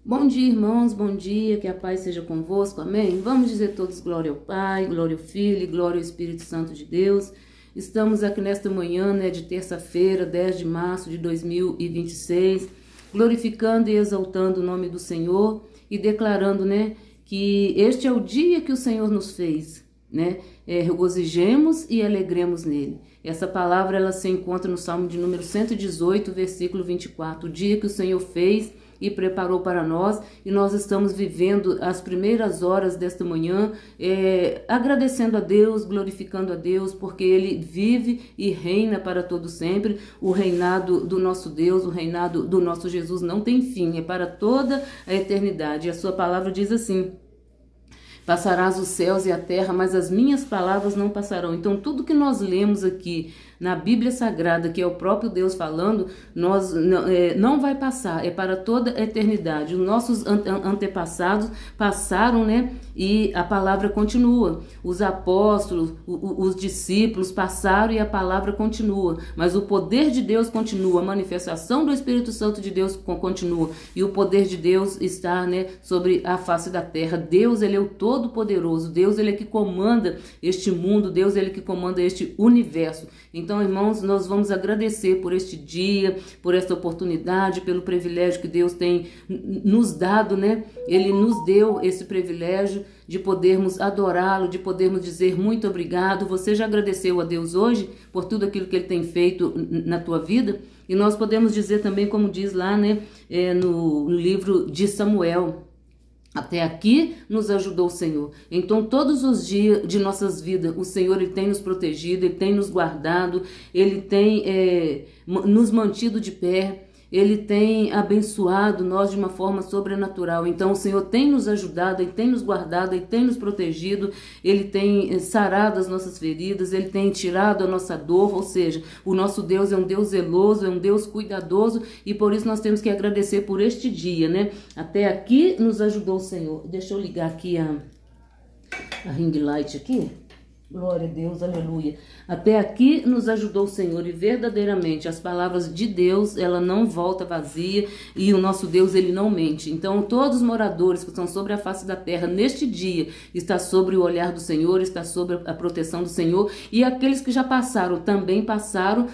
Bom dia, irmãos, bom dia, que a paz seja convosco, amém? Vamos dizer todos glória ao Pai, glória ao Filho e glória ao Espírito Santo de Deus. Estamos aqui nesta manhã, de terça-feira, 10 de março de 2026, glorificando e exaltando o nome do Senhor e declarando, que este é o dia que o Senhor nos fez, regozijemos e alegremos nele. Essa palavra, ela se encontra no Salmo de número 118, versículo 24, o dia que o Senhor fez e preparou para nós, e nós estamos vivendo as primeiras horas desta manhã, agradecendo a Deus, glorificando a Deus, porque Ele vive e reina para todo sempre. O reinado do nosso Deus, o reinado do nosso Jesus não tem fim, é para toda a eternidade. E a sua palavra diz assim: passarás os céus e a terra, mas as minhas palavras não passarão. Então, tudo que nós lemos aqui na Bíblia Sagrada, que é o próprio Deus falando, não vai passar, é para toda a eternidade. Os nossos antepassados passaram, e a palavra continua. Os apóstolos, os discípulos passaram e a palavra continua. Mas o poder de Deus continua, a manifestação do Espírito Santo de Deus continua. E o poder de Deus está, sobre a face da terra. Deus, Ele é o Todo-Poderoso. Deus, Ele é que comanda este mundo. Deus, Ele é que comanda este universo. Então, irmãos, nós vamos agradecer por este dia, por esta oportunidade, pelo privilégio que Deus tem nos dado, Ele nos deu esse privilégio de podermos adorá-lo, de podermos dizer muito obrigado. Você já agradeceu a Deus hoje por tudo aquilo que Ele tem feito na tua vida? E nós podemos dizer também, como diz lá, no livro de Samuel: até aqui nos ajudou o Senhor. Então, todos os dias de nossas vidas, o Senhor, Ele tem nos protegido, Ele tem nos guardado, Ele tem nos mantido de pé, Ele tem abençoado nós de uma forma sobrenatural. Então, o Senhor tem nos ajudado, Ele tem nos guardado, Ele tem nos protegido, Ele tem sarado as nossas feridas, Ele tem tirado a nossa dor. Ou seja, o nosso Deus é um Deus zeloso, é um Deus cuidadoso, e por isso nós temos que agradecer por este dia, Até aqui nos ajudou o Senhor. Deixa eu ligar aqui a ring light aqui. Glória a Deus, aleluia. Até aqui nos ajudou o Senhor, e verdadeiramente as palavras de Deus, ela não volta vazia, e o nosso Deus, Ele não mente. Então, todos os moradores que estão sobre a face da terra neste dia, está sobre o olhar do Senhor, está sobre a proteção do Senhor, e aqueles que já passaram, também passaram,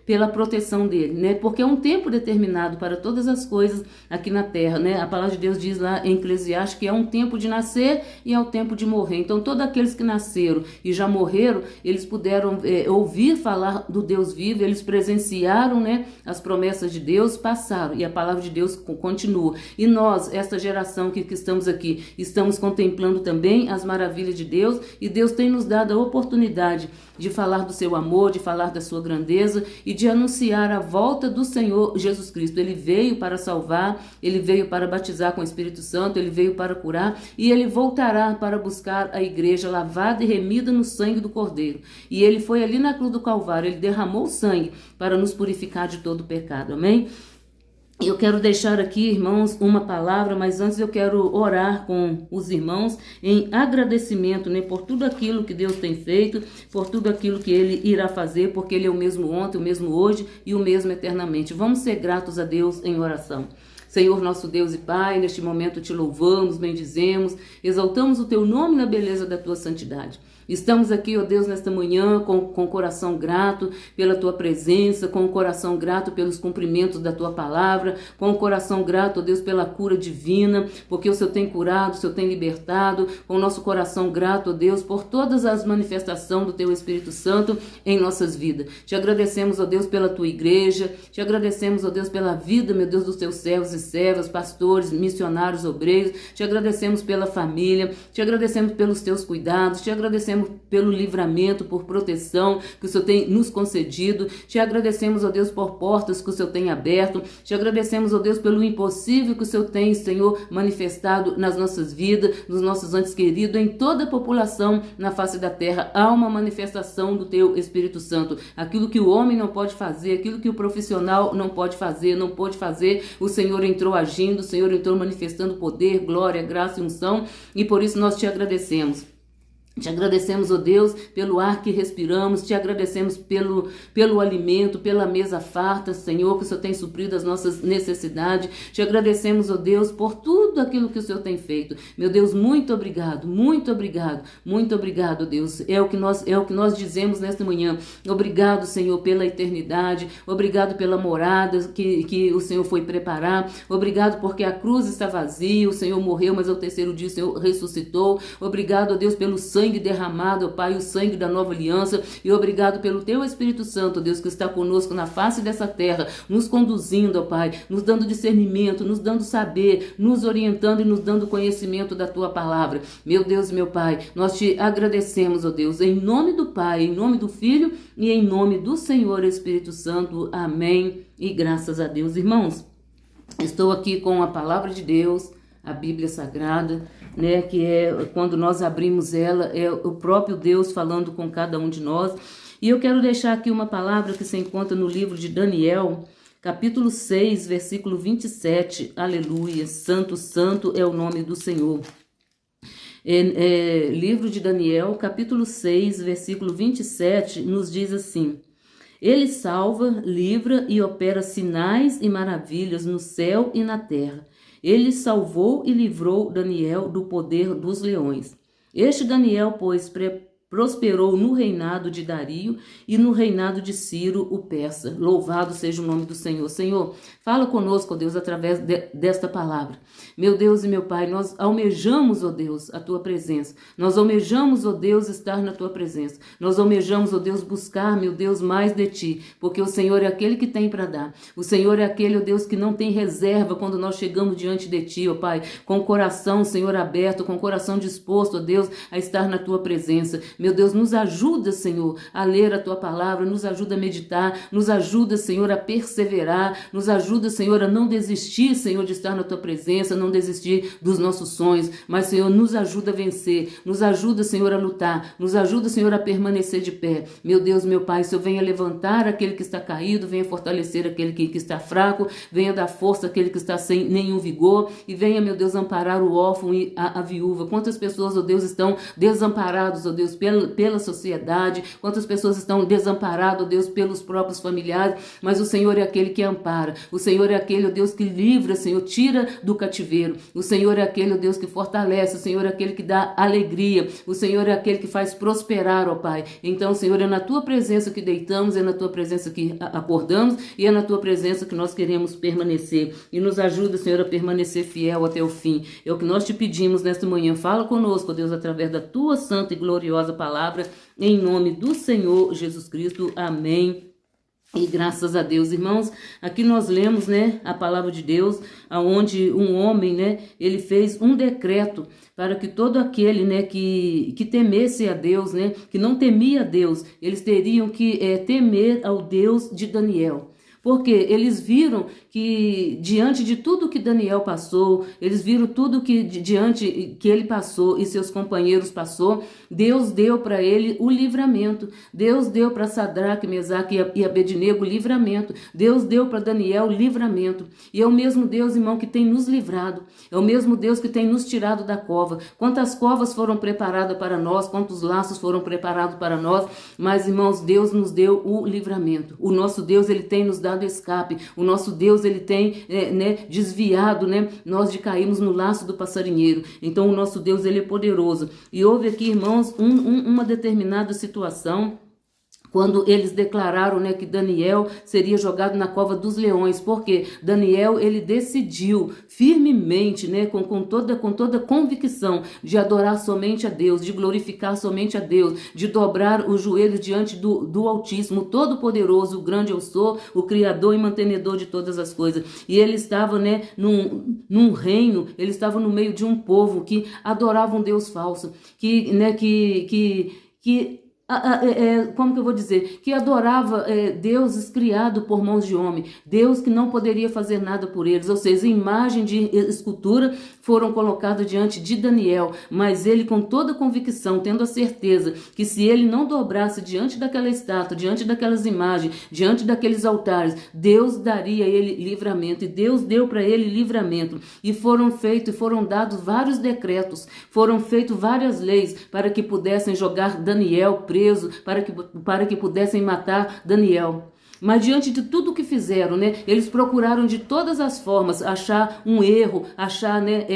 pela proteção dele, porque é um tempo determinado para todas as coisas aqui na terra, A palavra de Deus diz lá em Eclesiastes que é um tempo de nascer e é um tempo de morrer. Então, todos aqueles que nasceram e já morreram, eles puderam ouvir falar do Deus vivo, eles presenciaram, as promessas de Deus, passaram, e a palavra de Deus continua. E nós, esta geração que estamos aqui, estamos contemplando também as maravilhas de Deus, e Deus tem nos dado a oportunidade de falar do seu amor, de falar da sua grandeza e de anunciar a volta do Senhor Jesus Cristo. Ele veio para salvar, Ele veio para batizar com o Espírito Santo, Ele veio para curar, e Ele voltará para buscar a igreja lavada e remida no sangue do Cordeiro. E Ele foi ali na cruz do Calvário, Ele derramou o sangue para nos purificar de todo pecado, amém? Eu quero deixar aqui, irmãos, uma palavra, mas antes eu quero orar com os irmãos em agradecimento, por tudo aquilo que Deus tem feito, por tudo aquilo que Ele irá fazer, porque Ele é o mesmo ontem, o mesmo hoje e o mesmo eternamente. Vamos ser gratos a Deus em oração. Senhor, nosso Deus e Pai, neste momento te louvamos, bendizemos, exaltamos o teu nome na beleza da tua santidade. Estamos aqui, ó Deus, nesta manhã com o coração grato pela tua presença, com o coração grato pelos cumprimentos da tua palavra, com o coração grato, ó Deus, pela cura divina, porque o Senhor tem curado, o Senhor tem libertado, com o nosso coração grato, ó Deus, por todas as manifestações do teu Espírito Santo em nossas vidas. Te agradecemos, ó Deus, pela tua igreja, te agradecemos, ó Deus, pela vida, meu Deus, dos teus servos e servas, pastores, missionários, obreiros, te agradecemos pela família, te agradecemos pelos teus cuidados, te agradecemos pelo livramento, por proteção que o Senhor tem nos concedido. Te agradecemos, ó Deus, por portas que o Senhor tem aberto. Te agradecemos, ó Deus, pelo impossível que o Senhor tem, Senhor, manifestado nas nossas vidas, nos nossos entes queridos, em toda a população na face da terra. Há uma manifestação do teu Espírito Santo. Aquilo que o homem não pode fazer, aquilo que o profissional não pode fazer, não pôde fazer, o Senhor entrou agindo, o Senhor entrou manifestando poder, glória, graça e unção, e por isso nós te agradecemos. Te agradecemos, ó Deus, pelo ar que respiramos, te agradecemos pelo alimento, pela mesa farta, Senhor, que o Senhor tem suprido as nossas necessidades. Te agradecemos, ó Deus, por tudo aquilo que o Senhor tem feito. Meu Deus, muito obrigado, muito obrigado, muito obrigado, Deus. É o que nós dizemos nesta manhã. Obrigado, Senhor, pela eternidade. Obrigado pela morada que o Senhor foi preparar. Obrigado porque a cruz está vazia, o Senhor morreu, mas ao terceiro dia o Senhor ressuscitou. Obrigado, ó Deus, pelo sangue derramado, ó Pai, o sangue da nova aliança, e obrigado pelo Teu Espírito Santo, Deus, que está conosco na face dessa terra, nos conduzindo, ó Pai, nos dando discernimento, nos dando saber, nos orientando e nos dando conhecimento da Tua palavra. Meu Deus e meu Pai, nós Te agradecemos, ó Deus, em nome do Pai, em nome do Filho e em nome do Senhor Espírito Santo. Amém. E graças a Deus. Irmãos, estou aqui com a palavra de Deus, a Bíblia Sagrada, né, que é quando nós abrimos ela, é o próprio Deus falando com cada um de nós. E eu quero deixar aqui uma palavra que se encontra no livro de Daniel, capítulo 6, versículo 27. Aleluia, santo, santo é o nome do Senhor. Livro de Daniel, capítulo 6, versículo 27, nos diz assim: Ele salva, livra e opera sinais e maravilhas no céu e na terra. Ele salvou e livrou Daniel do poder dos leões. Este Daniel, pois, prosperou no reinado de Dario e no reinado de Ciro, o persa. Louvado seja o nome do Senhor. Senhor, fala conosco, ó Deus, através desta palavra. Meu Deus e meu Pai, nós almejamos, ó Deus, a Tua presença. Nós almejamos, ó Deus, estar na Tua presença. Nós almejamos, ó Deus, buscar, meu Deus, mais de Ti, porque o Senhor é aquele que tem para dar. O Senhor é aquele, ó Deus, que não tem reserva quando nós chegamos diante de Ti, ó Pai, com o coração, Senhor, aberto, com o coração disposto, ó Deus, a estar na Tua presença. Meu Deus, nos ajuda, Senhor, a ler a Tua palavra, nos ajuda a meditar, nos ajuda, Senhor, a perseverar, nos ajuda, Senhor, a não desistir, Senhor, de estar na Tua presença, não desistir dos nossos sonhos, mas, Senhor, nos ajuda a vencer, nos ajuda, Senhor, a lutar, nos ajuda, Senhor, a permanecer de pé. Meu Deus, meu Pai, Senhor, venha levantar aquele que está caído, venha fortalecer aquele que está fraco, venha dar força àquele que está sem nenhum vigor e venha, meu Deus, amparar o órfão e a viúva. Quantas pessoas, ó Deus, estão desamparados, ó Deus, pela sociedade, quantas pessoas estão desamparadas, ó Deus, pelos próprios familiares, mas o Senhor é aquele que ampara, o Senhor é aquele, ó Deus, que livra, Senhor, tira do cativeiro, o Senhor é aquele, ó Deus, que fortalece, o Senhor é aquele que dá alegria, o Senhor é aquele que faz prosperar, ó Pai. Então, Senhor, é na Tua presença que deitamos, é na Tua presença que acordamos e é na Tua presença que nós queremos permanecer, e nos ajuda, Senhor, a permanecer fiel até o fim. É o que nós Te pedimos nesta manhã. Fala conosco, ó Deus, através da Tua santa e gloriosa palavra, em nome do Senhor Jesus Cristo. Amém. E graças a Deus, irmãos, aqui nós lemos, né, a palavra de Deus, aonde um homem, né, ele fez um decreto para que todo aquele, né, que temesse a Deus, né, que não temia a Deus, eles teriam que temer ao Deus de Daniel. Porque eles viram que diante de tudo que Daniel passou, eles viram tudo que diante que ele passou e seus companheiros passou, Deus deu para ele o livramento. Deus deu para Sadraque, Mesaque e Abednego livramento. Deus deu para Daniel livramento. E é o mesmo Deus, irmão, que tem nos livrado. É o mesmo Deus que tem nos tirado da cova. Quantas covas foram preparadas para nós, quantos laços foram preparados para nós, mas, irmãos, Deus nos deu o livramento. O nosso Deus, ele tem nos dado escape. O nosso Deus, ele tem desviado, nós de cairmos no laço do passarinheiro. Então, o nosso Deus, ele é poderoso. E houve aqui, irmãos, uma determinada situação, quando eles declararam, que Daniel seria jogado na cova dos leões, porque Daniel, ele decidiu firmemente, com toda convicção de adorar somente a Deus, de glorificar somente a Deus, de dobrar os joelhos diante do Altíssimo, Todo-Poderoso, o grande eu sou, o Criador e mantenedor de todas as coisas. E ele estava, num reino, ele estava no meio de um povo que adorava um Deus falso, que como que eu vou dizer, que adorava deuses criados por mãos de homem, Deus que não poderia fazer nada por eles, ou seja, imagem de escultura foram colocadas diante de Daniel, mas ele com toda convicção, tendo a certeza que se ele não dobrasse diante daquela estátua, diante daquelas imagens, diante daqueles altares, Deus daria a ele livramento, e Deus deu para ele livramento, e foram dados vários decretos, foram feitas várias leis para que pudessem jogar Daniel preso, para que pudessem matar Daniel. Mas diante de tudo o que fizeram, né, eles procuraram de todas as formas achar um erro, achar, né,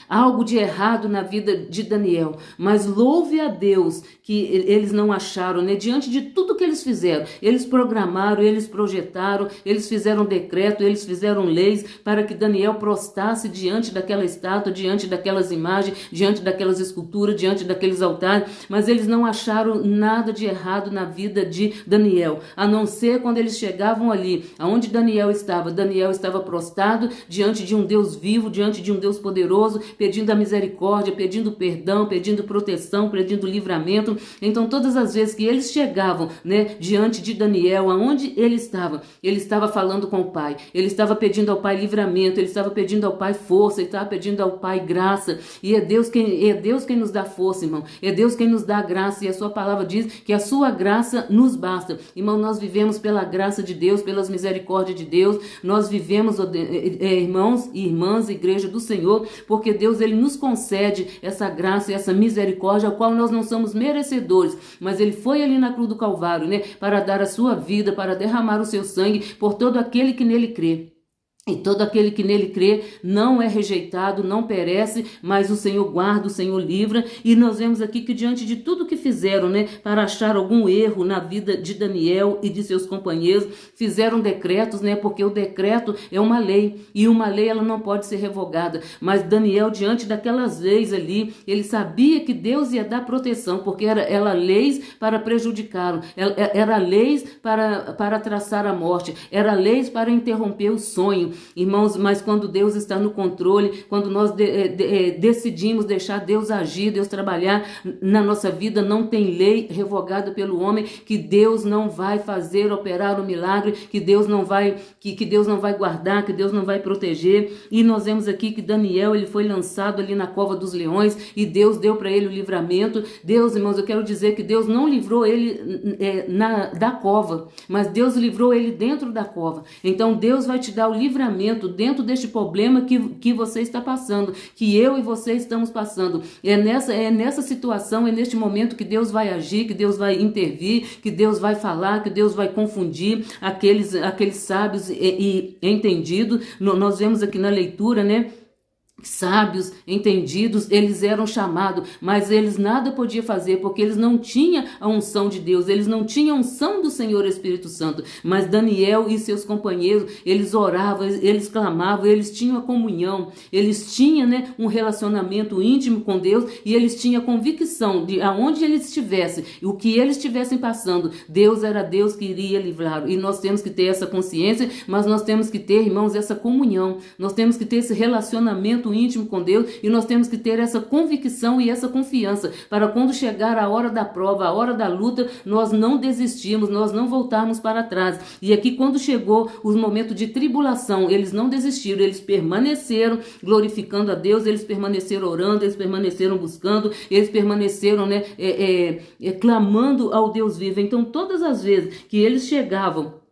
algo de errado na vida de Daniel, mas louve a Deus que eles não acharam, né? Diante de tudo que eles fizeram, eles programaram, eles projetaram, eles fizeram decreto, eles fizeram leis para que Daniel prostrasse diante daquela estátua, diante daquelas imagens, diante daquelas esculturas, diante daqueles altares, mas eles não acharam nada de errado na vida de Daniel, a não ser quando eles chegavam ali, aonde Daniel estava prostrado diante de um Deus vivo, diante de um Deus poderoso, pedindo a misericórdia, pedindo perdão, pedindo proteção, pedindo livramento. Então todas as vezes que eles chegavam, né, diante de Daniel, aonde ele estava falando com o Pai, ele estava pedindo ao Pai livramento, ele estava pedindo ao Pai força, ele estava pedindo ao Pai graça, e é Deus quem nos dá força, irmão, é Deus quem nos dá graça, e a sua palavra diz que a sua graça nos basta. Irmão, nós vivemos pela graça de Deus, pelas misericórdias de Deus, nós vivemos, irmãos e irmãs, igreja do Senhor, porque Deus, ele nos concede essa graça e essa misericórdia, a qual nós não somos merecedores, mas ele foi ali na cruz do Calvário, né, para dar a sua vida, para derramar o seu sangue por todo aquele que nele crê. E todo aquele que nele crê não é rejeitado, não perece, mas o Senhor guarda, o Senhor livra. E nós vemos aqui que diante de tudo que fizeram, né, para achar algum erro na vida de Daniel e de seus companheiros, fizeram decretos, né, porque o decreto é uma lei, e uma lei ela não pode ser revogada. Mas Daniel, diante daquelas leis ali, ele sabia que Deus ia dar proteção, porque era leis para prejudicá-lo, era leis para traçar a morte, era leis para interromper o sonho. Irmãos, mas quando Deus está no controle, quando nós decidimos deixar Deus agir, Deus trabalhar na nossa vida, não tem lei revogada pelo homem que Deus não vai fazer operar o milagre, que Deus não vai guardar, que Deus não vai proteger. E nós vemos aqui que Daniel, ele foi lançado ali na cova dos leões e Deus deu para ele o livramento. Deus, irmãos, eu quero dizer que Deus não livrou ele da cova, mas Deus livrou ele dentro da cova. Então Deus vai te dar o livramento dentro deste problema que você está passando, que eu e você estamos passando. É nessa situação, é neste momento que Deus vai agir, que Deus vai intervir, que Deus vai falar, que Deus vai confundir aqueles sábios e entendidos. Nós vemos aqui na leitura, né? Sábios, entendidos, eles eram chamados, mas eles nada podiam fazer, porque eles não tinham a unção de Deus, eles não tinham a unção do Senhor Espírito Santo. Mas Daniel e seus companheiros, eles oravam, eles clamavam, eles tinham a comunhão, eles tinham, né, um relacionamento íntimo com Deus, e eles tinham a convicção de aonde eles estivessem, o que eles estivessem passando, Deus era Deus que iria livrá-lo. E nós temos que ter essa consciência, mas nós temos que ter, irmãos, essa comunhão, nós temos que ter esse relacionamento íntimo com Deus, e nós temos que ter essa convicção e essa confiança para quando chegar a hora da prova, a hora da luta, nós não desistirmos, nós não voltarmos para trás. E aqui quando chegou os momentos de tribulação, eles não desistiram, eles permaneceram glorificando a Deus, eles permaneceram orando, eles permaneceram buscando, eles permaneceram, né, clamando ao Deus vivo. Então todas as vezes que eles chegavam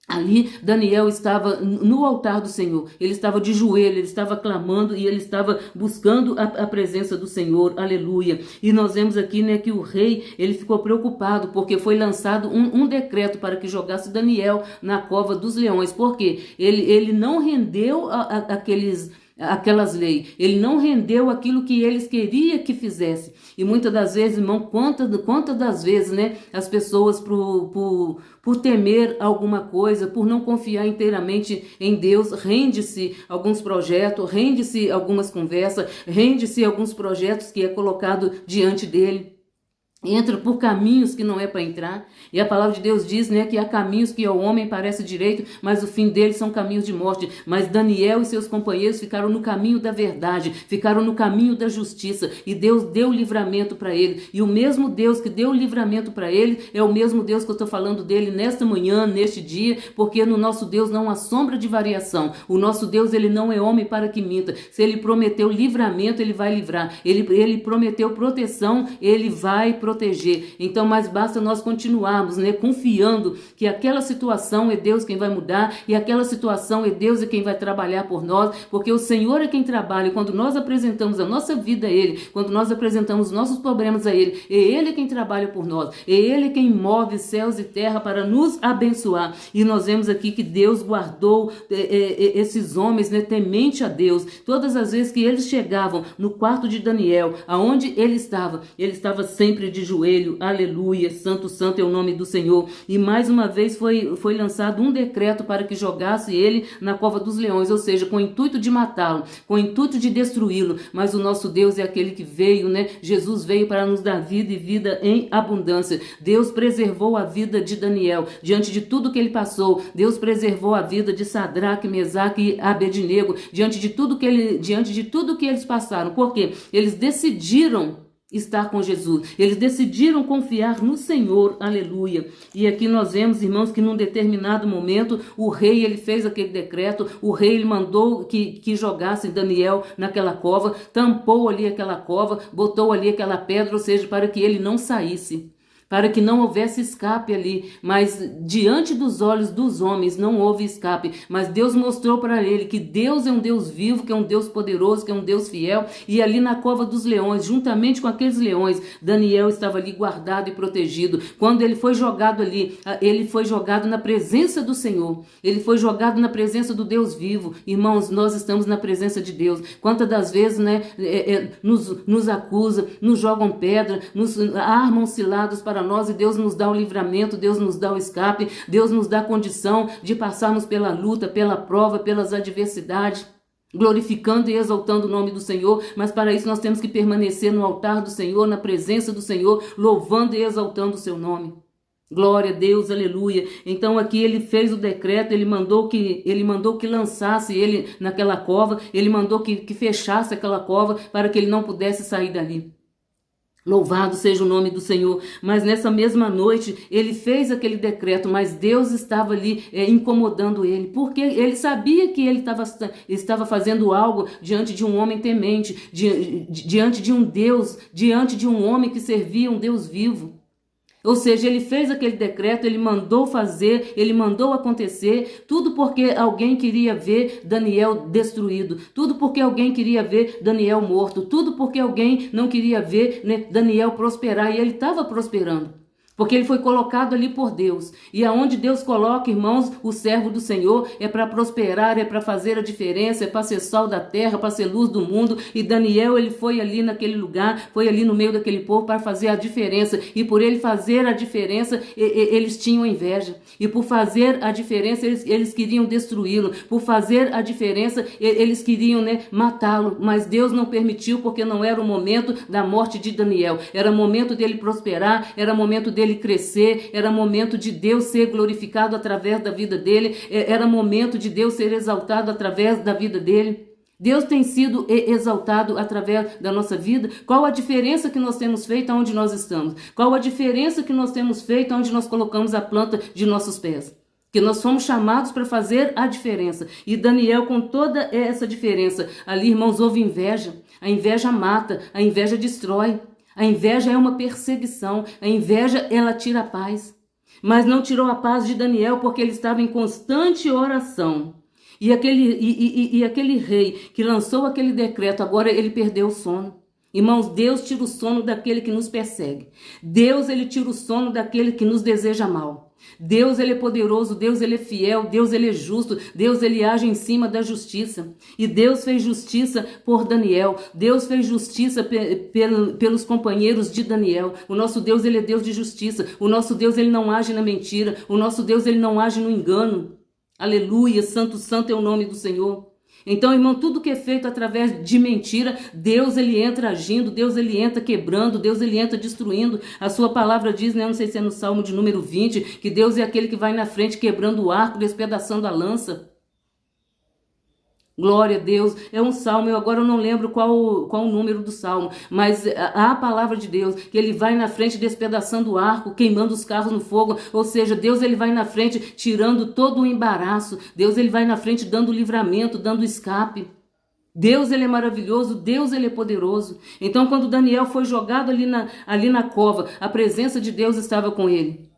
ali, Daniel estava no altar do Senhor, ele estava de joelho, ele estava clamando e ele estava buscando a presença do Senhor, aleluia. E nós vemos aqui, né, que o rei, ele ficou preocupado, porque foi lançado um decreto para que jogasse Daniel na cova dos leões, porque ele não rendeu aquelas leis, ele não rendeu aquilo que eles queriam que fizesse. E muitas das vezes, irmão, quantas das vezes, né, as pessoas por temer alguma coisa, por não confiar inteiramente em Deus, rende-se alguns projetos, rende-se algumas conversas, rende-se alguns projetos que é colocado diante dele. entra por caminhos que não é para entrar. E a palavra de Deus diz, né, que há caminhos que ao homem parece direito, mas o fim deles são caminhos de morte. Mas Daniel e seus companheiros ficaram no caminho da verdade, ficaram no caminho da justiça, e Deus deu livramento para ele. E o mesmo Deus que deu livramento para ele é o mesmo Deus que eu estou falando dele nesta manhã, neste dia, porque no nosso Deus não há sombra de variação. O nosso Deus, ele não é homem para que minta. Se ele prometeu livramento, ele vai livrar. Ele prometeu proteção, ele vai proteger. Então, mas basta nós continuarmos, né, confiando que aquela situação é Deus quem vai mudar, e aquela situação é Deus quem vai trabalhar por nós, porque o Senhor é quem trabalha. E quando nós apresentamos a nossa vida a Ele, quando nós apresentamos os nossos problemas a Ele, é Ele quem trabalha por nós, é Ele quem move céus e terra para nos abençoar. E nós vemos aqui que Deus guardou esses homens, né, temente a Deus. Todas as vezes que eles chegavam no quarto de Daniel, aonde ele estava sempre de joelho. Aleluia, santo, santo é o nome do Senhor. E mais uma vez foi lançado um decreto para que jogasse ele na cova dos leões, ou seja, com o intuito de matá-lo, com o intuito de destruí-lo. Mas o nosso Deus é aquele que veio, né? Jesus veio para nos dar vida e vida em abundância. Deus preservou a vida de Daniel diante de tudo que ele passou. Deus preservou a vida de Sadraque, Mesaque e Abednego diante de tudo que eles passaram. Por quê? Eles decidiram estar com Jesus. Eles decidiram confiar no Senhor. Aleluia. E aqui nós vemos, irmãos, que num determinado momento o rei, ele fez aquele decreto. O rei, ele mandou que jogasse Daniel naquela cova, tampou ali aquela cova, botou ali aquela pedra, ou seja, para que ele não saísse, para que não houvesse escape ali. Mas diante dos olhos dos homens não houve escape, mas Deus mostrou para ele que Deus é um Deus vivo, que é um Deus poderoso, que é um Deus fiel. E ali na cova dos leões, juntamente com aqueles leões, Daniel estava ali guardado e protegido. Quando ele foi jogado ali, ele foi jogado na presença do Senhor, ele foi jogado na presença do Deus vivo. Irmãos, nós estamos na presença de Deus. Quantas das vezes, né, nos acusam, nos jogam pedra, nos armam cilados para nós, e Deus nos dá o livramento, Deus nos dá o escape, Deus nos dá a condição de passarmos pela luta, pela prova, pelas adversidades, glorificando e exaltando o nome do Senhor. Mas para isso nós temos que permanecer no altar do Senhor, na presença do Senhor, louvando e exaltando o seu nome. Glória a Deus, aleluia. Então aqui ele fez o decreto, ele mandou que lançasse ele naquela cova, ele mandou que fechasse aquela cova para que ele não pudesse sair dali. Louvado seja o nome do Senhor. Mas nessa mesma noite ele fez aquele decreto, mas Deus estava ali incomodando ele, porque ele sabia que ele estava fazendo algo diante de um homem temente, diante de um Deus, diante de um homem que servia um Deus vivo. Ou seja, ele fez aquele decreto, ele mandou fazer, ele mandou acontecer, tudo porque alguém queria ver Daniel destruído, tudo porque alguém queria ver Daniel morto, tudo porque alguém não queria ver, né, Daniel prosperar, e ele estava prosperando. Porque ele foi colocado ali por Deus. E aonde Deus coloca, irmãos, o servo do Senhor é para prosperar, é para fazer a diferença, é para ser sal da terra, para ser luz do mundo. E Daniel, ele foi ali naquele lugar, foi ali no meio daquele povo para fazer a diferença. E por ele fazer a diferença, eles tinham inveja. E por fazer a diferença, eles queriam destruí-lo. Por fazer a diferença, eles queriam, né, matá-lo. Mas Deus não permitiu, porque não era o momento da morte de Daniel. Era o momento dele prosperar, era o momento dele crescer, era momento de Deus ser glorificado através da vida dele, era momento de Deus ser exaltado através da vida dele. Deus tem sido exaltado através da nossa vida. Qual a diferença que nós temos feito aonde nós estamos? Qual a diferença que nós temos feito aonde nós colocamos a planta de nossos pés? Que nós fomos chamados para fazer a diferença. E Daniel, com toda essa diferença, ali, irmãos, houve inveja. A inveja mata, a inveja destrói. A inveja é uma perseguição, a inveja, ela tira a paz. Mas não tirou a paz de Daniel, porque ele estava em constante oração. E aquele rei que lançou aquele decreto, agora ele perdeu o sono. Irmãos, Deus tira o sono daquele que nos persegue. Deus, ele tira o sono daquele que nos deseja mal. Deus, ele é poderoso, Deus, ele é fiel, Deus, ele é justo, Deus, ele age em cima da justiça. E Deus fez justiça por Daniel, Deus fez justiça pelos companheiros de Daniel. O nosso Deus, ele é Deus de justiça, o nosso Deus, ele não age na mentira, o nosso Deus, ele não age no engano. Aleluia, santo, santo é o nome do Senhor. Então, irmão, tudo que é feito através de mentira, Deus ele entra agindo, Deus ele entra quebrando, Deus ele entra destruindo. A sua palavra diz, né, não sei se é no Salmo de número 20, que Deus é aquele que vai na frente quebrando o arco, despedaçando a lança. Glória a Deus, é um salmo, eu agora não lembro qual o número do salmo, mas a palavra de Deus, que ele vai na frente despedaçando o arco, queimando os carros no fogo, ou seja, Deus ele vai na frente tirando todo o embaraço, Deus ele vai na frente dando livramento, dando escape. Deus ele é maravilhoso, Deus ele é poderoso. Então quando Daniel foi jogado ali na cova, a presença de Deus estava com ele.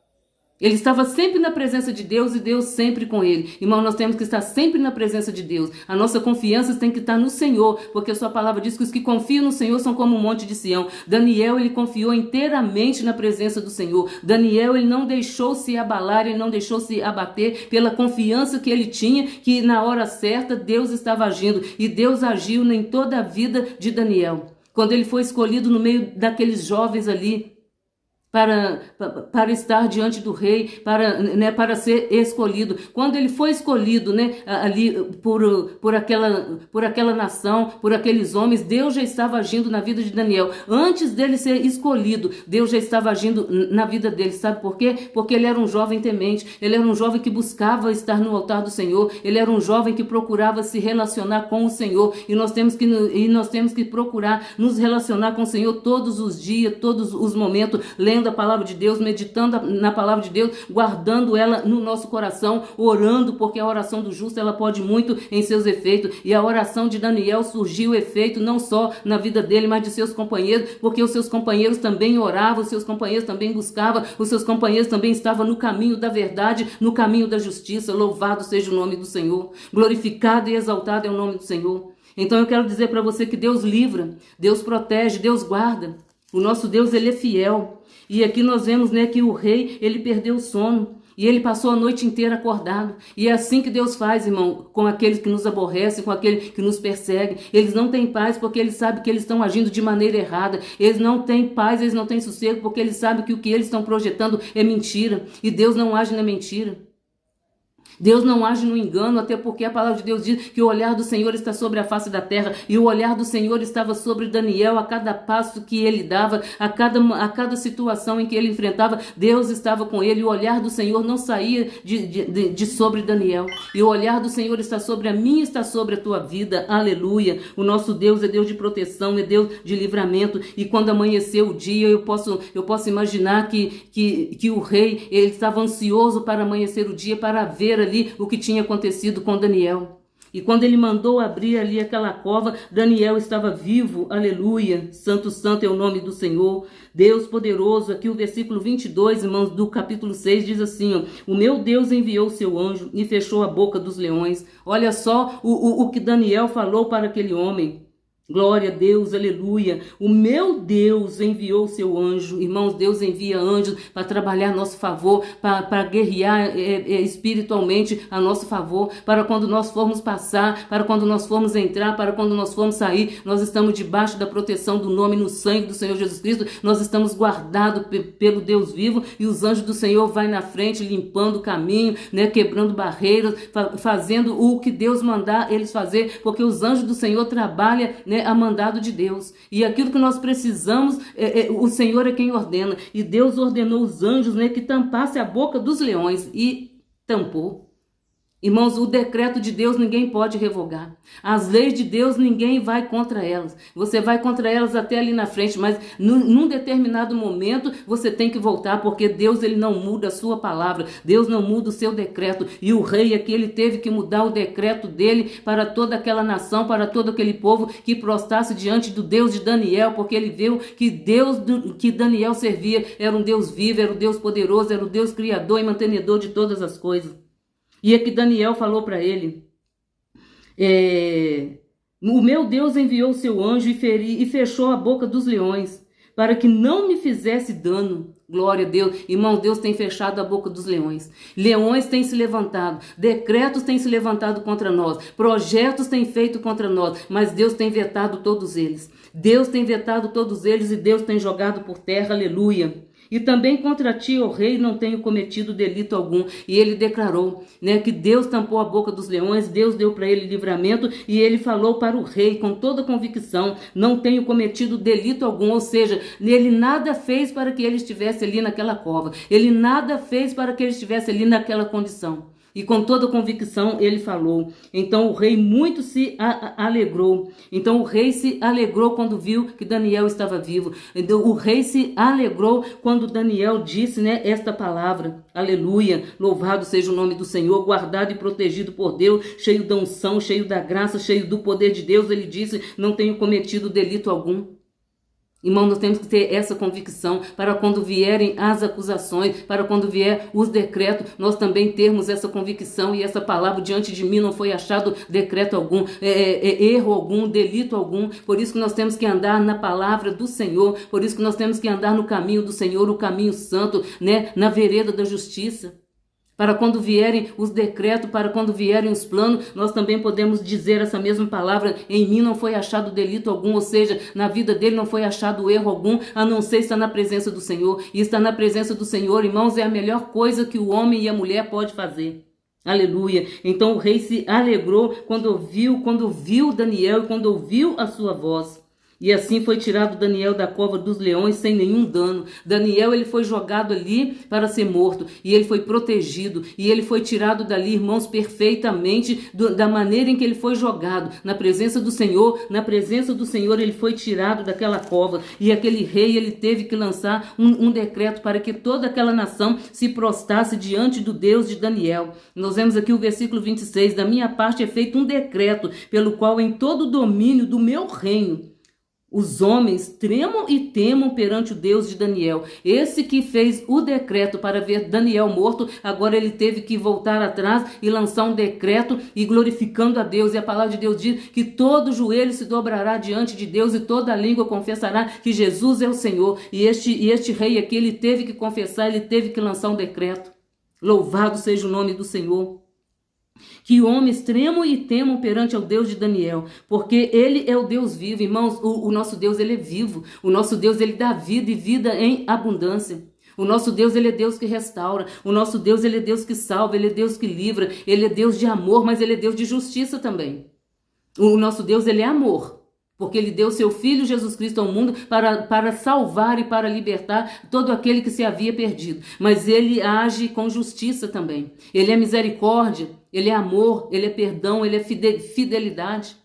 Ele estava sempre na presença de Deus e Deus sempre com ele. Irmão, nós temos que estar sempre na presença de Deus. A nossa confiança tem que estar no Senhor, porque a sua palavra diz que os que confiam no Senhor são como um monte de Sião. Daniel, ele confiou inteiramente na presença do Senhor. Daniel, ele não deixou se abalar, ele não deixou se abater pela confiança que ele tinha, que na hora certa Deus estava agindo. E Deus agiu em toda a vida de Daniel. Quando ele foi escolhido no meio daqueles jovens ali, para estar diante do rei, para ser escolhido. Quando ele foi escolhido, ali por aquela nação, por aqueles homens, Deus já estava agindo na vida de Daniel. Antes dele ser escolhido, Deus já estava agindo na vida dele. Sabe por quê? Porque ele era um jovem temente, ele era um jovem que buscava estar no altar do Senhor, ele era um jovem que procurava se relacionar com o Senhor, e nós temos que procurar nos relacionar com o Senhor todos os dias, todos os momentos, lendo a palavra de Deus, meditando na palavra de Deus, guardando ela no nosso coração, orando, porque a oração do justo ela pode muito em seus efeitos. E a oração de Daniel surgiu efeito não só na vida dele, mas de seus companheiros, porque os seus companheiros também oravam, os seus companheiros também buscavam, os seus companheiros também estavam no caminho da verdade, no caminho da justiça. Louvado seja o nome do Senhor, glorificado e exaltado é o nome do Senhor. Então eu quero dizer para você que Deus livra, Deus protege, Deus guarda. O nosso Deus ele é fiel. E aqui nós vemos, que o rei, ele perdeu o sono. E ele passou a noite inteira acordado. E é assim que Deus faz, irmão, com aqueles que nos aborrecem, com aqueles que nos perseguem. Eles não têm paz porque eles sabem que eles estão agindo de maneira errada. Eles não têm paz, eles não têm sossego porque eles sabem que o que eles estão projetando é mentira. E Deus não age na mentira. Deus não age no engano, até porque a palavra de Deus diz que o olhar do Senhor está sobre a face da terra, e o olhar do Senhor estava sobre Daniel a cada passo que ele dava, a cada situação em que ele enfrentava, Deus estava com ele, e o olhar do Senhor não saía de sobre Daniel, e o olhar do Senhor está sobre a mim, está sobre a tua vida, aleluia. O nosso Deus é Deus de proteção, é Deus de livramento, e quando amanheceu o dia, eu posso imaginar que o rei, ele estava ansioso para amanhecer o dia, para ver ali o que tinha acontecido com Daniel. E quando ele mandou abrir ali aquela cova, Daniel estava vivo, aleluia. Santo, santo é o nome do Senhor, Deus poderoso. Aqui o versículo 22, irmãos, do capítulo 6 diz assim, o meu Deus enviou seu anjo e fechou a boca dos leões. Olha só o que Daniel falou para aquele homem. Glória a Deus, aleluia. O meu Deus enviou o seu anjo. Irmãos, Deus envia anjos para trabalhar a nosso favor, para guerrear espiritualmente a nosso favor, para quando nós formos passar, para quando nós formos entrar, para quando nós formos sair, nós estamos debaixo da proteção do nome no sangue do Senhor Jesus Cristo, nós estamos guardados pelo Deus vivo, e os anjos do Senhor vai na frente, limpando o caminho, quebrando barreiras, fazendo o que Deus mandar eles fazer, porque os anjos do Senhor trabalham, a mandado de Deus. E aquilo que nós precisamos, o Senhor é quem ordena. E Deus ordenou os anjos, que tampasse a boca dos leões. E tampou. Irmãos, o decreto de Deus ninguém pode revogar. As leis de Deus ninguém vai contra elas. Você vai contra elas até ali na frente, mas num determinado momento você tem que voltar, porque Deus ele não muda a sua palavra. Deus não muda o seu decreto. E o rei aqui ele teve que mudar o decreto dele para toda aquela nação, para todo aquele povo que prostrasse diante do Deus de Daniel, porque ele viu que Deus que Daniel servia era um Deus vivo, era um Deus poderoso, era o Deus criador e mantenedor de todas as coisas. E é que Daniel falou para ele, o meu Deus enviou o seu anjo e fechou a boca dos leões, para que não me fizesse dano. Glória a Deus. Irmão, Deus tem fechado a boca dos leões. Leões têm se levantado, decretos têm se levantado contra nós, projetos têm feito contra nós, mas Deus tem vetado todos eles. Deus tem vetado todos eles e Deus tem jogado por terra, aleluia. E também contra ti, ó rei, não tenho cometido delito algum. E ele declarou, né, que Deus tampou a boca dos leões, Deus deu para ele livramento, e ele falou para o rei com toda convicção, não tenho cometido delito algum, ou seja, ele nada fez para que ele estivesse ali naquela cova, ele nada fez para que ele estivesse ali naquela condição. E com toda convicção ele falou. Então o rei muito se alegrou. Então o rei se alegrou quando viu que Daniel estava vivo. Então, o rei se alegrou quando Daniel disse, né, esta palavra. Aleluia. Louvado seja o nome do Senhor, guardado e protegido por Deus, cheio da unção, cheio da graça, cheio do poder de Deus. Ele disse, não tenho cometido delito algum. Irmão, nós temos que ter essa convicção para quando vierem as acusações, para quando vier os decretos, nós também termos essa convicção e essa palavra, diante de mim não foi achado decreto algum, erro algum, delito algum. Por isso que nós temos que andar na palavra do Senhor, por isso que nós temos que andar no caminho do Senhor, o caminho santo, né, na vereda da justiça. Para quando vierem os decretos, para quando vierem os planos, nós também podemos dizer essa mesma palavra, em mim não foi achado delito algum, ou seja, na vida dele não foi achado erro algum, a não ser estar na presença do Senhor. E estar na presença do Senhor, irmãos, é a melhor coisa que o homem e a mulher pode fazer. Aleluia. Então o rei se alegrou quando viu Daniel e quando ouviu a sua voz. E assim foi tirado Daniel da cova dos leões sem nenhum dano. Daniel, ele foi jogado ali para ser morto. E ele foi protegido. E ele foi tirado dali, irmãos, perfeitamente da maneira em que ele foi jogado. Na presença do Senhor, ele foi tirado daquela cova. E aquele rei, ele teve que lançar um decreto para que toda aquela nação se prostrasse diante do Deus de Daniel. Nós vemos aqui o versículo 26. Da minha parte é feito um decreto, pelo qual em todo o domínio do meu reino, os homens tremam e temam perante o Deus de Daniel. Esse que fez o decreto para ver Daniel morto, agora ele teve que voltar atrás e lançar um decreto e glorificando a Deus. E a palavra de Deus diz que todo joelho se dobrará diante de Deus e toda língua confessará que Jesus é o Senhor. E este rei aqui, ele teve que confessar, ele teve que lançar um decreto. Louvado seja o nome do Senhor. Que homens tremam e temam perante ao Deus de Daniel, porque ele é o Deus vivo, irmãos. O nosso Deus, ele é vivo. O nosso Deus, ele dá vida e vida em abundância. O nosso Deus, ele é Deus que restaura. O nosso Deus, ele é Deus que salva. Ele é Deus que livra. Ele é Deus de amor, mas ele é Deus de justiça também. O nosso Deus, ele é amor. Porque ele deu seu Filho Jesus Cristo ao mundo para salvar e para libertar todo aquele que se havia perdido. Mas ele age com justiça também. Ele é misericórdia, ele é amor, ele é perdão, ele é fidelidade.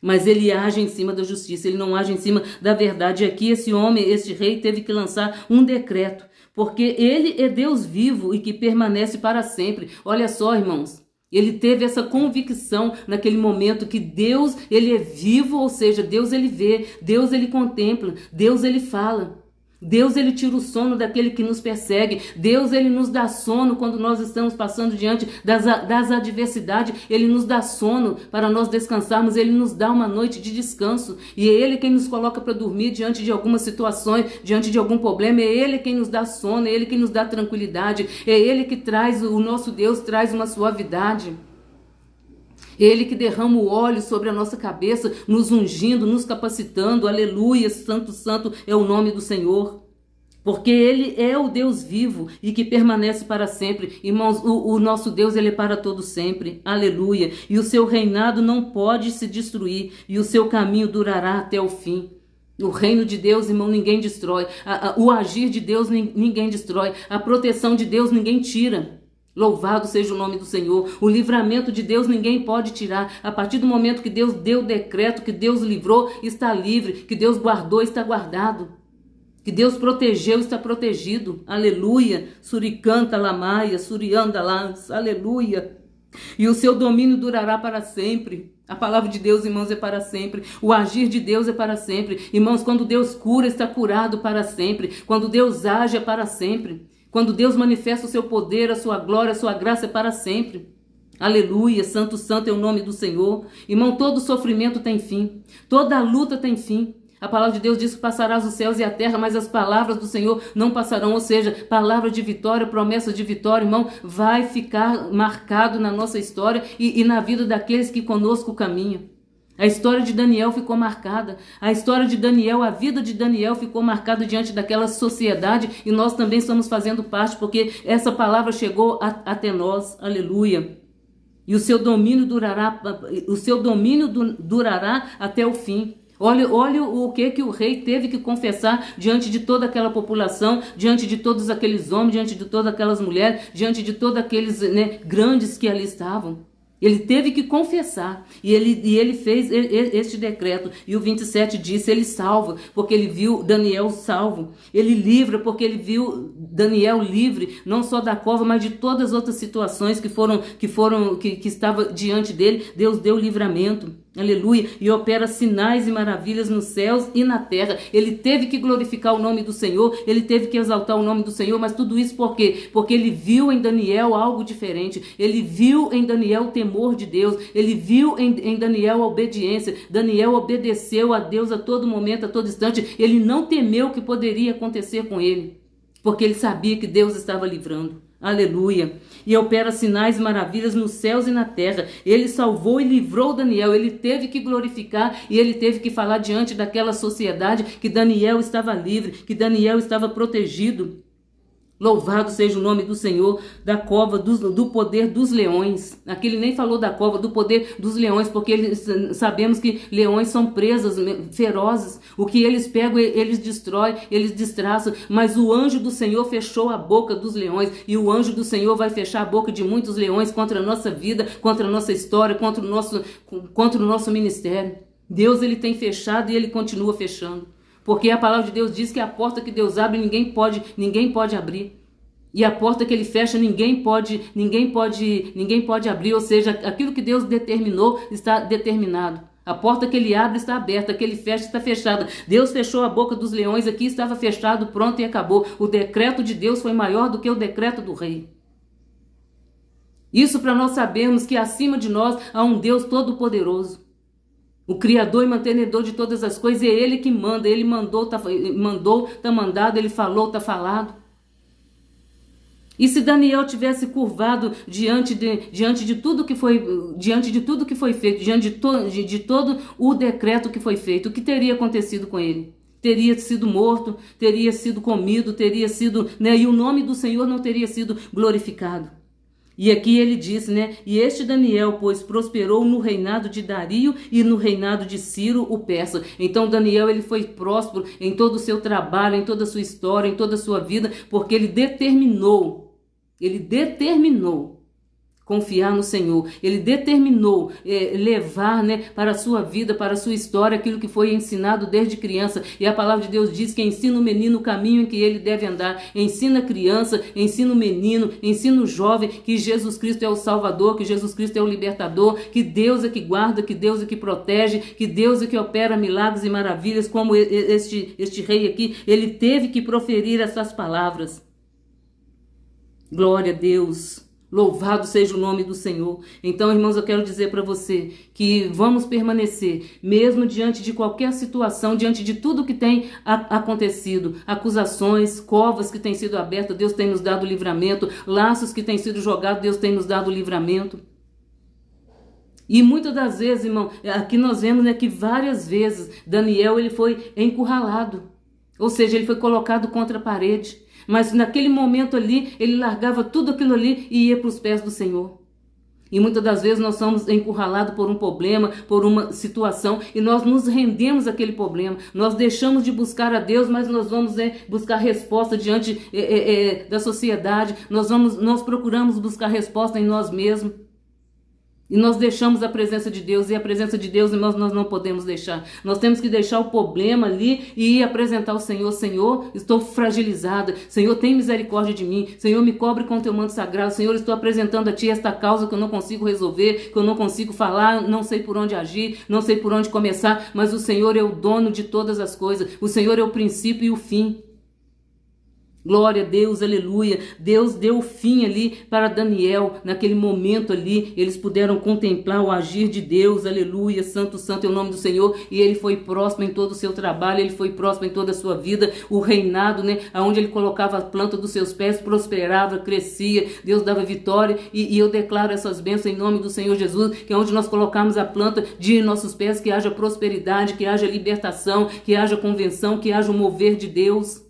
Mas ele age em cima da justiça, ele não age em cima da verdade. E aqui esse homem, este rei, teve que lançar um decreto. Porque ele é Deus vivo e que permanece para sempre. Olha só, irmãos. Ele teve essa convicção naquele momento que Deus, ele é vivo, ou seja, Deus ele vê, Deus ele contempla, Deus ele fala. Deus ele tira o sono daquele que nos persegue. Deus ele nos dá sono quando nós estamos passando diante das adversidades. Ele nos dá sono para nós descansarmos. Ele nos dá uma noite de descanso. E é ele quem nos coloca para dormir diante de algumas situações, diante de algum problema. É ele quem nos dá sono, é ele quem nos dá tranquilidade. É ele que traz, o nosso Deus traz uma suavidade. Ele que derrama o óleo sobre a nossa cabeça, nos ungindo, nos capacitando. Aleluia, santo, santo é o nome do Senhor. Porque ele é o Deus vivo e que permanece para sempre. Irmãos, o nosso Deus, ele é para todo sempre. Aleluia. E o seu reinado não pode se destruir. E o seu caminho durará até o fim. O reino de Deus, irmão, ninguém destrói. O agir de Deus, ninguém destrói. A proteção de Deus, ninguém tira. Louvado seja o nome do Senhor. O livramento de Deus ninguém pode tirar. A partir do momento que Deus deu o decreto, que Deus livrou, está livre. Que Deus guardou, está guardado. Que Deus protegeu, está protegido. Aleluia. Suricanta lamaia, surianda lans. Aleluia. E o seu domínio durará para sempre. A palavra de Deus, irmãos, é para sempre. O agir de Deus é para sempre. Irmãos, quando Deus cura, está curado para sempre. Quando Deus age, é para sempre. Quando Deus manifesta o seu poder, a sua glória, a sua graça é para sempre. Aleluia, santo, santo é o nome do Senhor. Irmão, todo sofrimento tem fim. Toda luta tem fim. A palavra de Deus diz que passarás os céus e a terra, mas as palavras do Senhor não passarão. Ou seja, palavra de vitória, promessa de vitória, irmão, vai ficar marcado na nossa história e na vida daqueles que conosco caminham. A história de Daniel ficou marcada. A história de Daniel, a vida de Daniel ficou marcada diante daquela sociedade e nós também estamos fazendo parte porque essa palavra chegou até nós. Aleluia. E o seu domínio durará até o fim. Olha o que o rei teve que confessar diante de toda aquela população, diante de todos aqueles homens, diante de todas aquelas mulheres, diante de todos aqueles grandes que ali estavam. Ele teve que confessar e ele fez este decreto. E o 27 disse, ele salva porque ele viu Daniel salvo. Ele livra porque ele viu Daniel livre, não só da cova, mas de todas as outras situações que estava diante dele. Deus deu livramento. Aleluia, e opera sinais e maravilhas nos céus e na terra. Ele teve que glorificar o nome do Senhor, ele teve que exaltar o nome do Senhor, mas tudo isso por quê? Porque ele viu em Daniel algo diferente, ele viu em Daniel o temor de Deus, ele viu em Daniel a obediência. Daniel obedeceu a Deus a todo momento, a todo instante, ele não temeu o que poderia acontecer com ele, porque ele sabia que Deus estava livrando. Aleluia. E opera sinais e maravilhas nos céus e na terra. Ele salvou e livrou Daniel. Ele teve que glorificar e ele teve que falar diante daquela sociedade que Daniel estava livre, que Daniel estava protegido. Louvado seja o nome do Senhor, da cova, do poder dos leões. Aqui ele nem falou da cova, do poder dos leões, porque sabemos que leões são presas ferozes. O que eles pegam, eles destroem, eles destraçam. Mas o anjo do Senhor fechou a boca dos leões. E o anjo do Senhor vai fechar a boca de muitos leões contra a nossa vida, contra a nossa história, contra o nosso ministério. Deus ele tem fechado e ele continua fechando. Porque a palavra de Deus diz que a porta que Deus abre, ninguém pode abrir. E a porta que ele fecha, ninguém pode abrir. Ou seja, aquilo que Deus determinou está determinado. A porta que ele abre está aberta, que ele fecha está fechada. Deus fechou a boca dos leões, aqui estava fechado, pronto e acabou. O decreto de Deus foi maior do que o decreto do rei. Isso para nós sabermos que acima de nós há um Deus todo-poderoso. O Criador e mantenedor de todas as coisas, é Ele que manda. Ele mandou, tá mandado. Ele falou, tá falado. E se Daniel tivesse curvado diante de tudo que foi feito, diante de todo o decreto que foi feito, o que teria acontecido com ele? Teria sido morto, teria sido comido, e o nome do Senhor não teria sido glorificado. E aqui ele disse, e este Daniel, pois, prosperou no reinado de Dario e no reinado de Ciro, o persa. Então Daniel, ele foi próspero em todo o seu trabalho, em toda a sua história, em toda a sua vida, porque ele determinou confiar no Senhor. Ele determinou levar para a sua vida, para a sua história, aquilo que foi ensinado desde criança. E a palavra de Deus diz que ensina o menino o caminho em que ele deve andar. Ensina a criança, ensina o menino, ensina o jovem que Jesus Cristo é o Salvador, que Jesus Cristo é o libertador, que Deus é que guarda, que Deus é que protege, que Deus é que opera milagres e maravilhas, como este rei aqui. Ele teve que proferir essas palavras. Glória a Deus. Louvado seja o nome do Senhor. Então, irmãos, eu quero dizer para você que vamos permanecer, mesmo diante de qualquer situação, diante de tudo que tem acontecido, acusações, covas que têm sido abertas, Deus tem nos dado livramento, laços que têm sido jogados, Deus tem nos dado livramento. E muitas das vezes, irmão, aqui nós vemos que várias vezes Daniel ele foi encurralado, ou seja, ele foi colocado contra a parede. Mas naquele momento ali, ele largava tudo aquilo ali e ia para os pés do Senhor. E muitas das vezes nós somos encurralados por um problema, por uma situação, e nós nos rendemos àquele problema. Nós deixamos de buscar a Deus, mas nós vamos buscar resposta diante da sociedade. Nós procuramos buscar resposta em nós mesmos. E nós deixamos a presença de Deus, e a presença de Deus, irmãos, nós não podemos deixar. Nós temos que deixar o problema ali e ir apresentar ao Senhor. Senhor, estou fragilizada. Senhor, tem misericórdia de mim. Senhor, me cobre com teu manto sagrado. Senhor, estou apresentando a ti esta causa que eu não consigo resolver, que eu não consigo falar, não sei por onde agir, não sei por onde começar, mas o Senhor é o dono de todas as coisas. O Senhor é o princípio e o fim. Glória a Deus, aleluia. Deus deu fim ali para Daniel, naquele momento ali, eles puderam contemplar o agir de Deus, aleluia, santo, santo é o nome do Senhor, e ele foi próspero em todo o seu trabalho, ele foi próspero em toda a sua vida, o reinado, né, aonde ele colocava a planta dos seus pés, prosperava, crescia, Deus dava vitória, e eu declaro essas bênçãos em nome do Senhor Jesus, que é onde nós colocamos a planta de nossos pés, que haja prosperidade, que haja libertação, que haja convenção, que haja o mover de Deus.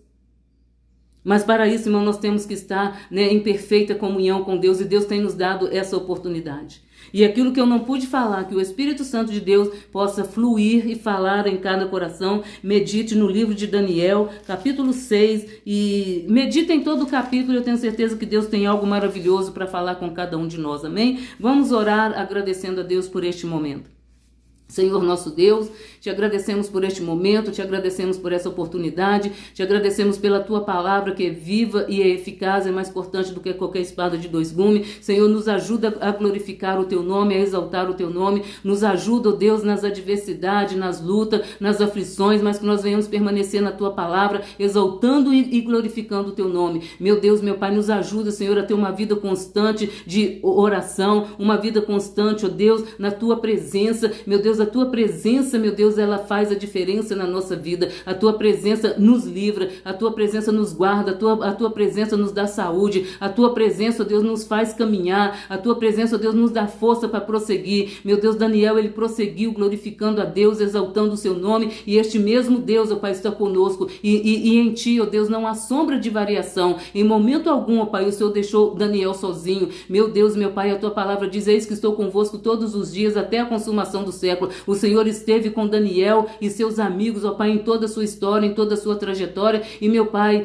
Mas para isso, irmão, nós temos que estar, né, em perfeita comunhão com Deus, e Deus tem nos dado essa oportunidade. E aquilo que eu não pude falar, que o Espírito Santo de Deus possa fluir e falar em cada coração, medite no livro de Daniel, capítulo 6, e medite em todo o capítulo, eu tenho certeza que Deus tem algo maravilhoso para falar com cada um de nós, amém? Vamos orar agradecendo a Deus por este momento. Senhor nosso Deus, te agradecemos por este momento, te agradecemos por essa oportunidade, te agradecemos pela tua palavra que é viva e é eficaz, é mais cortante do que qualquer espada de dois gumes. Senhor, nos ajuda a glorificar o teu nome, a exaltar o teu nome, nos ajuda, ó Deus, nas adversidades, nas lutas, nas aflições, mas que nós venhamos permanecer na tua palavra, exaltando e glorificando o teu nome. Meu Deus, meu Pai, nos ajuda, Senhor, a ter uma vida constante de oração, uma vida constante, ó Deus, na tua presença. Meu Deus, a tua presença, meu Deus, ela faz a diferença na nossa vida. A tua presença nos livra, a tua presença nos guarda, a tua presença nos dá saúde, a tua presença, ó Deus, nos faz caminhar, a tua presença, ó Deus, nos dá força para prosseguir. Meu Deus, Daniel, ele prosseguiu glorificando a Deus, exaltando o seu nome, e este mesmo Deus, ó Pai, está conosco, e em ti, ó Deus, não há sombra de variação. Em momento algum, ó Pai, o Senhor deixou Daniel sozinho. Meu Deus, meu Pai, a tua palavra diz: eis que estou convosco todos os dias até a consumação do século. O Senhor esteve com Daniel e seus amigos, ó Pai, em toda a sua história, em toda a sua trajetória. E meu Pai,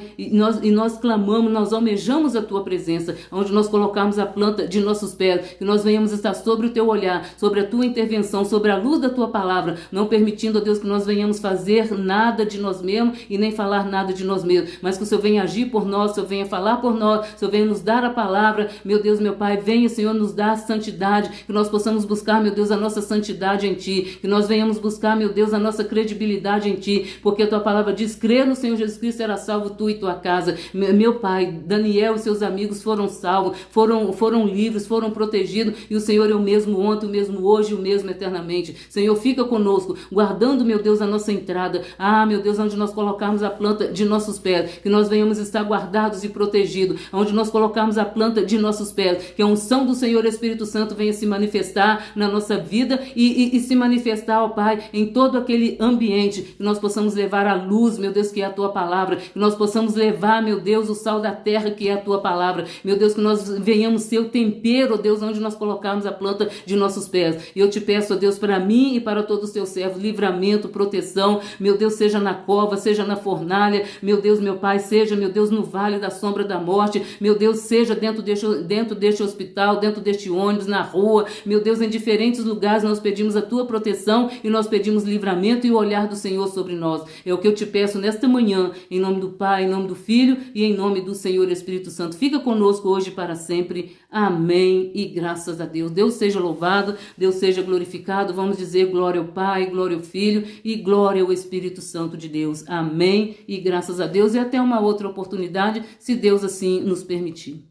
nós clamamos, nós almejamos a tua presença, onde nós colocamos a planta de nossos pés, que nós venhamos estar sobre o teu olhar, sobre a tua intervenção, sobre a luz da tua palavra, não permitindo, ó Deus, que nós venhamos fazer nada de nós mesmos e nem falar nada de nós mesmos, mas que o Senhor venha agir por nós, o Senhor venha falar por nós, o Senhor venha nos dar a palavra. Meu Deus, meu Pai, venha, Senhor, nos dar a santidade, que nós possamos buscar, meu Deus, a nossa santidade em ti, que nós venhamos buscar, meu Deus, a nossa credibilidade em ti, porque a tua palavra diz: crê no Senhor Jesus Cristo, será salvo tu e tua casa. Meu Pai, Daniel e seus amigos foram salvos, foram livres, foram protegidos, e o Senhor é o mesmo ontem, o mesmo hoje e o mesmo eternamente. Senhor, fica conosco, guardando, meu Deus, a nossa entrada, meu Deus, onde nós colocarmos a planta de nossos pés, que nós venhamos estar guardados e protegidos, onde nós colocarmos a planta de nossos pés, que a unção do Senhor Espírito Santo venha se manifestar na nossa vida e se manifestar, ó Pai, em todo aquele ambiente, que nós possamos levar a luz, meu Deus, que é a tua palavra, que nós possamos levar, meu Deus, o sal da terra, que é a tua palavra, meu Deus, que nós venhamos ser o tempero, ó Deus, onde nós colocarmos a planta de nossos pés. E eu te peço, ó Deus, para mim e para todos os teus servos, livramento, proteção, meu Deus, seja na cova, seja na fornalha, meu Deus, meu Pai, seja, meu Deus, no vale da sombra da morte, meu Deus, seja dentro deste hospital, dentro deste ônibus, na rua, meu Deus, em diferentes lugares nós pedimos a tua proteção e nós pedimos livramento e o olhar do Senhor sobre nós. É o que eu te peço nesta manhã, em nome do Pai, em nome do Filho e em nome do Senhor Espírito Santo. Fica conosco hoje e para sempre. Amém e graças a Deus. Deus seja louvado, Deus seja glorificado. Vamos dizer glória ao Pai, glória ao Filho e glória ao Espírito Santo de Deus. Amém e graças a Deus. E até uma outra oportunidade, se Deus assim nos permitir.